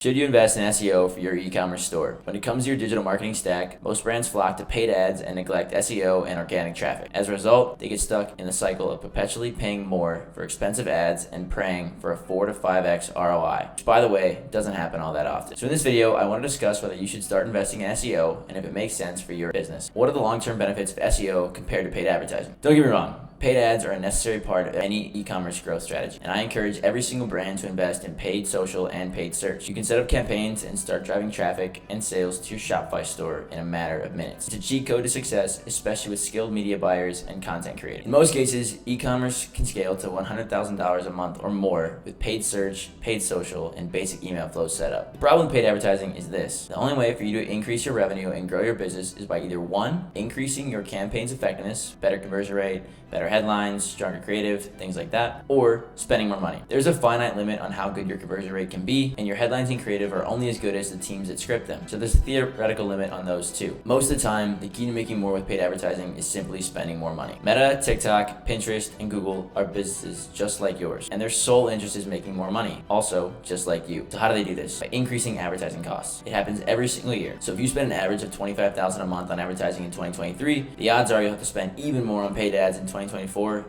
Should you invest in SEO for your e-commerce store? When it comes to your digital marketing stack, most brands flock to paid ads and neglect SEO and organic traffic. As a result, they get stuck in the cycle of perpetually paying more for expensive ads and praying for a 4 to 5x ROI, which, by the way, doesn't happen all that often. So in this video, I want to discuss whether you should start investing in SEO and if it makes sense for your business. What are the long-term benefits of SEO compared to paid advertising? Don't get me wrong. Paid ads are a necessary part of any e-commerce growth strategy, and I encourage every single brand to invest in paid social and paid search. You can set up campaigns and start driving traffic and sales to your Shopify store in a matter of minutes. It's a cheat code to success, especially with skilled media buyers and content creators. In most cases, e-commerce can scale to $100,000 a month or more with paid search, paid social, and basic email flows set up. The problem with paid advertising is this: the only way for you to increase your revenue and grow your business is by either 1, increasing your campaign's effectiveness, better conversion rate, better headlines, stronger creative, things like that, or spending more money. There's a finite limit on how good your conversion rate can be, and your headlines and creative are only as good as the teams that script them. So there's a theoretical limit on those too. Most of the time, the key to making more with paid advertising is simply spending more money. Meta, TikTok, Pinterest, and Google are businesses just like yours, and their sole interest is making more money, also just like you. So how do they do this? By increasing advertising costs. It happens every single year. So if you spend an average of $25,000 a month on advertising in 2023, the odds are you'll have to spend even more on paid ads in 2024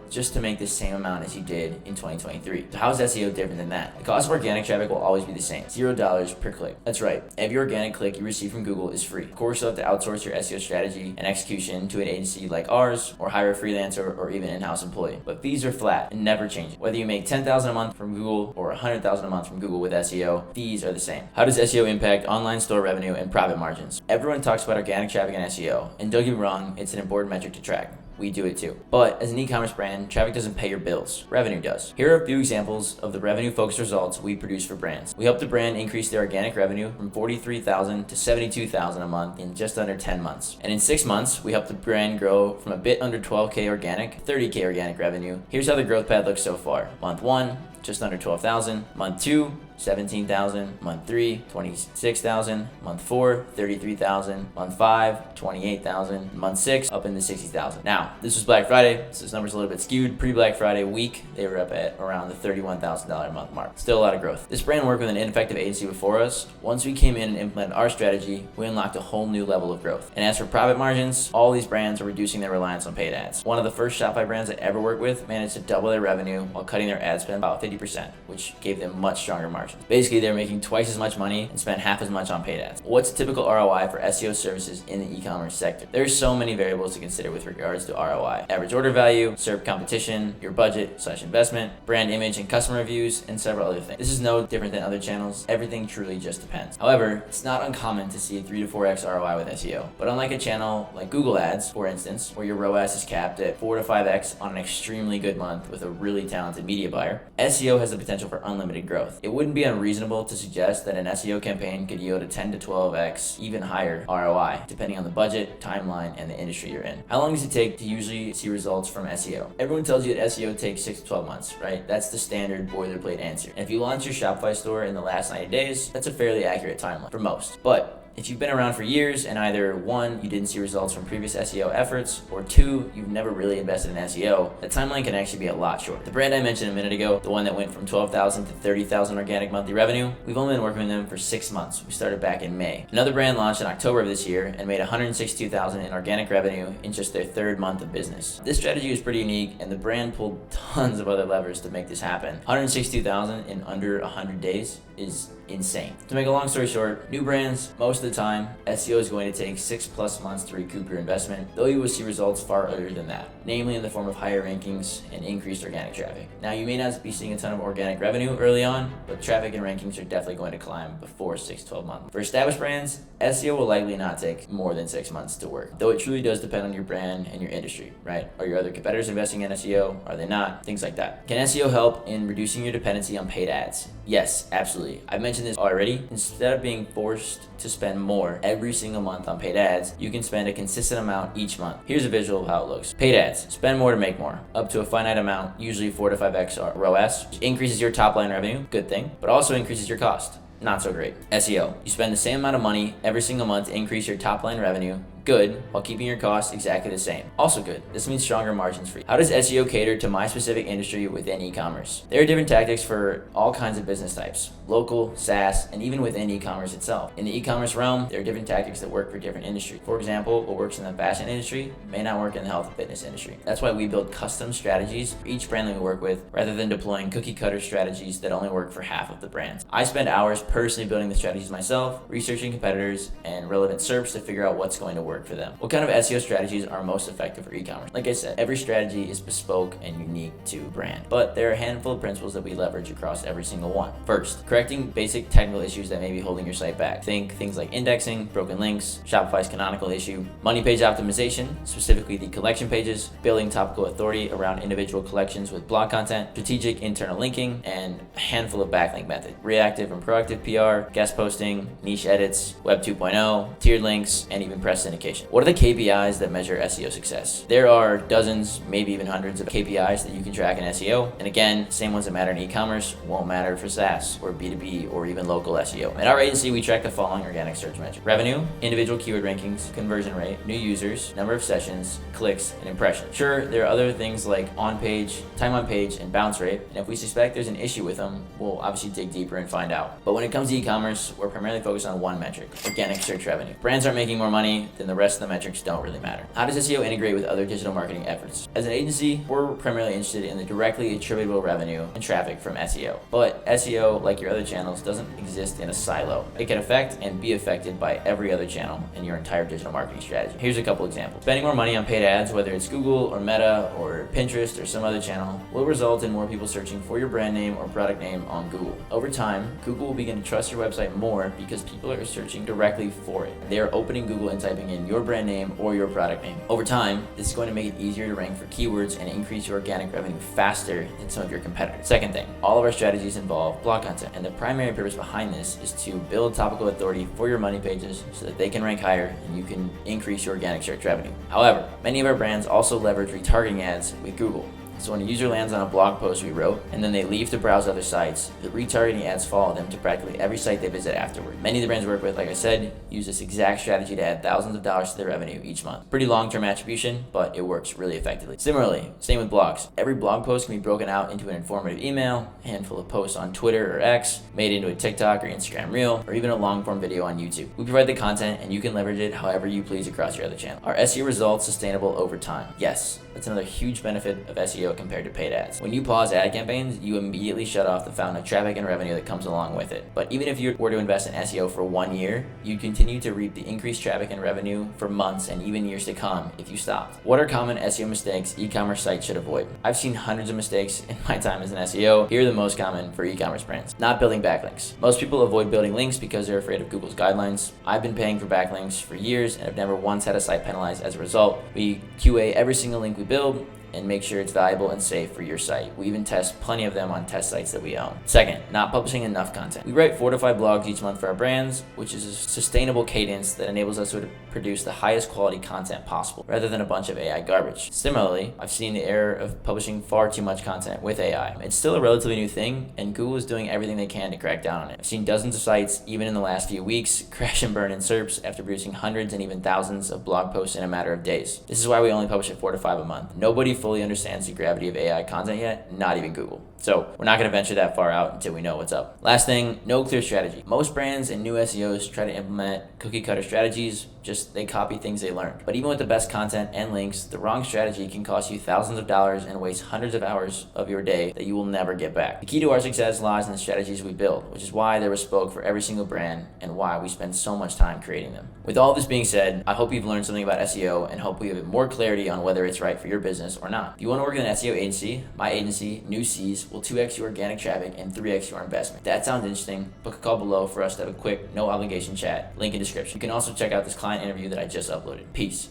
just to make the same amount as you did in 2023. So how is SEO different than that? The cost of organic traffic will always be the same, $0 per click. That's right, every organic click you receive from Google is free. Of course, you'll have to outsource your SEO strategy and execution to an agency like ours, or hire a freelancer or even in-house employee. But fees are flat and never change. Whether you make $10,000 a month from Google or $100,000 a month from Google with SEO, fees are the same. How does SEO impact online store revenue and profit margins? Everyone talks about organic traffic and SEO, and don't get me wrong, it's an important metric to track. We do it too. But as an e-commerce brand, traffic doesn't pay your bills. Revenue does. Here are a few examples of the revenue-focused results we produce for brands. We help the brand increase their organic revenue from $43,000 to $72,000 a month in just under 10 months. And in 6 months, we help the brand grow from a bit under 12K organic, 30K organic revenue. Here's how the growth path looks so far. Month 1, just under 12,000. Month 2, 17,000. Month 3, 26,000. Month 4, 33,000. Month 5, 28,000. Month 6, up into 60,000. Now, this was Black Friday, so this number's a little bit skewed. Pre-Black Friday week, they were up at around the $31,000 a month mark. Still a lot of growth. This brand worked with an ineffective agency before us. Once we came in and implemented our strategy, we unlocked a whole new level of growth. And as for profit margins, all these brands are reducing their reliance on paid ads. One of the first Shopify brands I ever worked with managed to double their revenue while cutting their ad spend about 50%, which gave them much stronger margins. Basically, they're making twice as much money and spend half as much on paid ads. What's a typical ROI for SEO services in the e-commerce sector? There's so many variables to consider with regards to ROI. Average order value, SERP competition, your budget/investment, brand image and customer reviews, and several other things. This is no different than other channels. Everything truly just depends. However, it's not uncommon to see a 3 to 4x ROI with SEO. But unlike a channel like Google Ads, for instance, where your ROAS is capped at 4 to 5x on an extremely good month with a really talented media buyer, SEO has the potential for unlimited growth. It wouldn't be unreasonable to suggest that an SEO campaign could yield a 10 to 12x, even higher ROI, depending on the budget, timeline, and the industry you're in. How long does it take to usually see results from SEO? Everyone tells you that SEO takes 6 to 12 months, right? That's the standard boilerplate answer. And if you launch your Shopify store in the last 90 days, that's a fairly accurate timeline for most. But if you've been around for years and either 1, you didn't see results from previous SEO efforts, or 2, you've never really invested in SEO, the timeline can actually be a lot shorter. The brand I mentioned a minute ago, the one that went from 12,000 to 30,000 organic monthly revenue, we've only been working with them for 6 months. We started back in May. Another brand launched in October of this year and made $162,000 in organic revenue in just their 3rd month of business. This strategy is pretty unique, and the brand pulled tons of other levers to make this happen. $162,000 in under 100 days is insane. To make a long story short, new brands, most of the time, SEO is going to take 6+ months to recoup your investment, though you will see results far earlier than that, namely in the form of higher rankings and increased organic traffic. Now, you may not be seeing a ton of organic revenue early on, but traffic and rankings are definitely going to climb before 6 to 12 months. For established brands, SEO will likely not take more than 6 months to work, though it truly does depend on your brand and your industry, right? Are your other competitors investing in SEO? Are they not? Things like that. Can SEO help in reducing your dependency on paid ads? Yes, absolutely. I've mentioned this already. Instead of being forced to spend more every single month on paid ads, you can spend a consistent amount each month. Here's a visual of how it looks. Paid ads. Spend more to make more. Up to a finite amount, usually 4 to 5x ROAS, which increases your top line revenue, good thing, but also increases your cost. Not so great. SEO. You spend the same amount of money every single month to increase your top line revenue, Good, while keeping your costs exactly the same. Also good. This means stronger margins for you. How does SEO cater to my specific industry within e-commerce? There are different tactics for all kinds of business types, local, SaaS, and even within e-commerce itself. In the e-commerce realm, there are different tactics that work for different industries. For example, what works in the fashion industry may not work in the health and fitness industry. That's why we build custom strategies for each brand that we work with, rather than deploying cookie cutter strategies that only work for half of the brands. I spend hours personally building the strategies myself, researching competitors and relevant SERPs to figure out what's going to work for them. What kind of SEO strategies are most effective for e-commerce? Like I said, every strategy is bespoke and unique to brand, but there are a handful of principles that we leverage across every single one. First, correcting basic technical issues that may be holding your site back. Think things like indexing, broken links, Shopify's canonical issue, money page optimization, specifically the collection pages, building topical authority around individual collections with blog content, strategic internal linking, and a handful of backlink methods. Reactive and proactive PR, guest posting, niche edits, Web 2.0, tiered links, and even press syndication. What are the KPIs that measure SEO success? There are dozens, maybe even hundreds of KPIs that you can track in SEO. And again, same ones that matter in e-commerce won't matter for SaaS or B2B or even local SEO. At our agency, we track the following organic search metrics: revenue, individual keyword rankings, conversion rate, new users, number of sessions, clicks, and impressions. Sure, there are other things like on-page, time on page, and bounce rate. And if we suspect there's an issue with them, we'll obviously dig deeper and find out. But when it comes to e-commerce, we're primarily focused on one metric: organic search revenue. Brands aren't making more money, then the rest of the metrics don't really matter. How does SEO integrate with other digital marketing efforts? As an agency, we're primarily interested in the directly attributable revenue and traffic from SEO. But SEO, like your other channels, doesn't exist in a silo. It can affect and be affected by every other channel in your entire digital marketing strategy. Here's a couple examples. Spending more money on paid ads, whether it's Google or Meta or Pinterest or some other channel, will result in more people searching for your brand name or product name on Google. Over time, Google will begin to trust your website more because people are searching directly for it. They are opening Google and typing in your brand name or your product name. Over time, this is going to make it easier to rank for keywords and increase your organic revenue faster than some of your competitors. Second thing, all of our strategies involve blog content, and the primary purpose behind this is to build topical authority for your money pages so that they can rank higher and you can increase your organic search revenue. However, many of our brands also leverage retargeting ads with Google. So when a user lands on a blog post we wrote, and then they leave to browse other sites, the retargeting ads follow them to practically every site they visit afterward. Many of the brands we work with, like I said, use this exact strategy to add thousands of dollars to their revenue each month. Pretty long-term attribution, but it works really effectively. Similarly, same with blogs. Every blog post can be broken out into an informative email, a handful of posts on Twitter or X, made into a TikTok or Instagram reel, or even a long-form video on YouTube. We provide the content, and you can leverage it however you please across your other channels. Are SEO results sustainable over time? Yes. That's another huge benefit of SEO compared to paid ads. When you pause ad campaigns, you immediately shut off the fountain of traffic and revenue that comes along with it. But even if you were to invest in SEO for 1 year, you'd continue to reap the increased traffic and revenue for months and even years to come if you stopped. What are common SEO mistakes e-commerce sites should avoid? I've seen hundreds of mistakes in my time as an SEO. Here are the most common for e-commerce brands. Not building backlinks. Most people avoid building links because they're afraid of Google's guidelines. I've been paying for backlinks for years and have never once had a site penalized as a result. We QA every single link we build and make sure it's valuable and safe for your site. We even test plenty of them on test sites that we own. Second, not publishing enough content. We write 4 to 5 blogs each month for our brands, which is a sustainable cadence that enables us to produce the highest quality content possible, rather than a bunch of AI garbage. Similarly, I've seen the error of publishing far too much content with AI. It's still a relatively new thing, and Google is doing everything they can to crack down on it. I've seen dozens of sites, even in the last few weeks, crash and burn in SERPs after producing hundreds and even thousands of blog posts in a matter of days. This is why we only publish at 4 to 5 a month. Nobody fully understands the gravity of AI content yet, not even Google. So we're not going to venture that far out until we know what's up. Last thing, no clear strategy. Most brands and new SEOs try to implement cookie cutter strategies, just they copy things they learned. But even with the best content and links, the wrong strategy can cost you thousands of dollars and waste hundreds of hours of your day that you will never get back. The key to our success lies in the strategies we build, which is why they're bespoke for every single brand and why we spend so much time creating them. With all this being said, I hope you've learned something about SEO and hope we have more clarity on whether it's right for your business or not. If you want to work in an SEO agency, my agency, New C's, will 2x your organic traffic and 3x your investment. If that sounds interesting, book a call below for us to have a quick, no obligation chat. Link in description. You can also check out this client interview that I just uploaded. Peace.